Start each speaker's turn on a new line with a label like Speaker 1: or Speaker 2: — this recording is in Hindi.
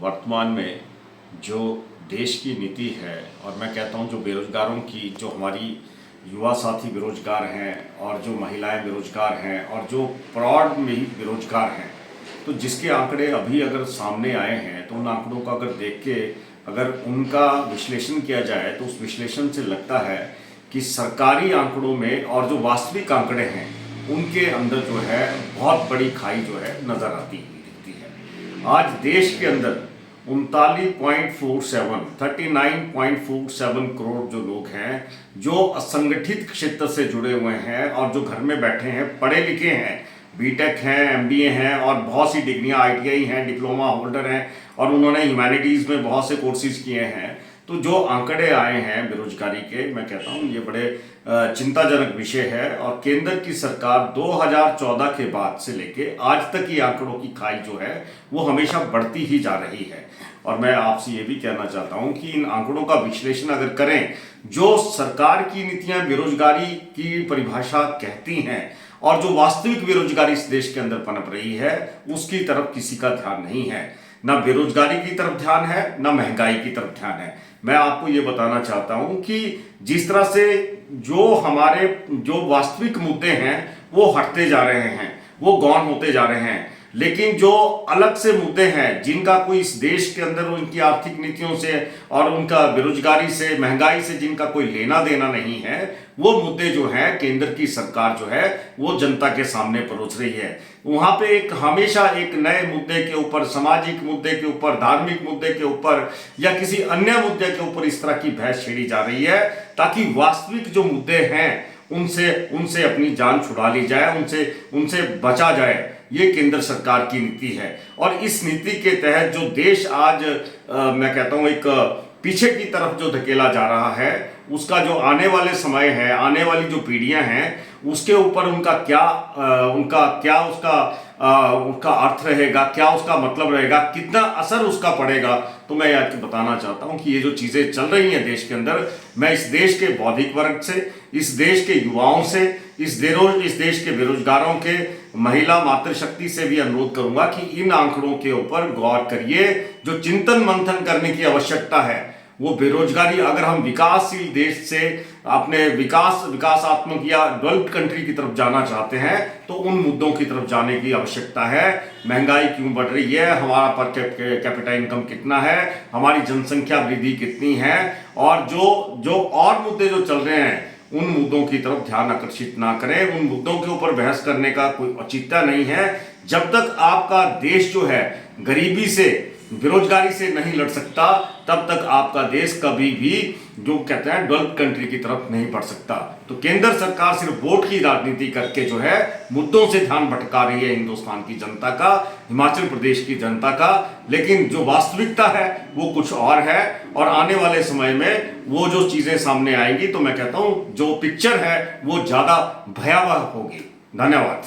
Speaker 1: वर्तमान में जो देश की नीति है, और मैं कहता हूँ जो बेरोजगारों की, जो हमारी युवा साथी बेरोजगार हैं और जो महिलाएं बेरोजगार हैं और जो प्रौढ़ में ही बेरोजगार हैं, तो जिसके आंकड़े अभी अगर सामने आए हैं तो उन आंकड़ों को अगर देख के अगर उनका विश्लेषण किया जाए तो उस विश्लेषण से लगता है कि सरकारी आंकड़ों में और जो वास्तविक आंकड़े हैं उनके अंदर जो है बहुत बड़ी खाई जो है नजर आती हुई दिखती है। आज देश के अंदर 39.47 करोड़ जो लोग हैं जो असंगठित क्षेत्र से जुड़े हुए हैं और जो घर में बैठे हैं, पढ़े लिखे हैं, बीटेक हैं, एमबीए हैं और बहुत सी डिग्रियां, आईटीआई हैं, डिप्लोमा होल्डर हैं और उन्होंने ह्यूमैनिटीज़ में बहुत से कोर्सेज किए हैं। तो जो आंकड़े आए हैं बेरोजगारी के, मैं कहता हूँ ये बड़े चिंताजनक विषय है और केंद्र की सरकार 2014 के बाद से लेके आज तक ये आंकड़ों की खाई जो है वो हमेशा बढ़ती ही जा रही है। और मैं आपसे ये भी कहना चाहता हूँ कि इन आंकड़ों का विश्लेषण अगर करें, जो सरकार की नीतियां बेरोजगारी की परिभाषा कहती हैं और जो वास्तविक बेरोजगारी इस देश के अंदर पनप रही है उसकी तरफ किसी का ध्यान नहीं है। ना बेरोजगारी की तरफ ध्यान है, ना महंगाई की तरफ ध्यान है। मैं आपको ये बताना चाहता हूं कि जिस तरह से जो हमारे जो वास्तविक मुद्दे हैं वो हटते जा रहे हैं, वो गौण होते जा रहे हैं, लेकिन जो अलग से मुद्दे हैं जिनका कोई इस देश के अंदर उनकी आर्थिक नीतियों से और उनका बेरोजगारी से, महंगाई से जिनका कोई लेना देना नहीं है, वो मुद्दे जो हैं केंद्र की सरकार जो है वो जनता के सामने परोस रही है। वहां पे एक हमेशा एक नए मुद्दे के ऊपर, सामाजिक मुद्दे के ऊपर, धार्मिक मुद्दे के ऊपर या किसी अन्य मुद्दे के ऊपर इस तरह की बहस छेड़ी जा रही है ताकि वास्तविक जो मुद्दे हैं उनसे अपनी जान छुड़ा ली जाए, उनसे बचा जाए। ये केंद्र सरकार की नीति है और इस नीति के तहत जो देश आज मैं कहता हूं एक पीछे की तरफ जो धकेला जा रहा है, उसका जो आने वाले समय है, आने वाली जो पीढ़ियां हैं, उसके ऊपर उनका क्या उसका अर्थ रहेगा, क्या उसका मतलब रहेगा, कितना असर उसका पड़ेगा। तो मैं आपको बताना चाहता हूं कि ये जो चीजें चल रही हैं देश के अंदर, मैं इस देश के बौद्धिक वर्ग से, इस देश के युवाओं से, इस देश के बेरोजगारों के, महिला मातृशक्ति से भी अनुरोध करूंगा कि इन आंकड़ों के ऊपर गौर करिए। जो चिंतन मंथन करने की आवश्यकता है वो बेरोजगारी, अगर हम विकासशील देश से अपने विकासात्मक या डेवलप्ड कंट्री की तरफ जाना चाहते हैं तो उन मुद्दों की तरफ जाने की आवश्यकता है। महंगाई क्यों बढ़ रही है, हमारा पर कैपिटा इनकम कितना है, हमारी जनसंख्या वृद्धि कितनी है, और जो और मुद्दे जो चल रहे हैं उन मुद्दों की तरफ ध्यान आकर्षित ना करें। उन मुद्दों के ऊपर बहस करने का कोई औचित्य नहीं है। जब तक आपका देश जो है गरीबी से, बेरोजगारी से नहीं लड़ सकता, तब तक आपका देश कभी भी जो कहते हैं डेवलप्ड कंट्री की तरफ नहीं बढ़ सकता। तो केंद्र सरकार सिर्फ वोट की राजनीति करके जो है मुद्दों से ध्यान भटका रही है हिंदुस्तान की जनता का, हिमाचल प्रदेश की जनता का, लेकिन जो वास्तविकता है वो कुछ और है और आने वाले समय में वो जो चीजें सामने आएंगी तो मैं कहता हूं जो पिक्चर है वो ज्यादा भयावह होगी। धन्यवाद।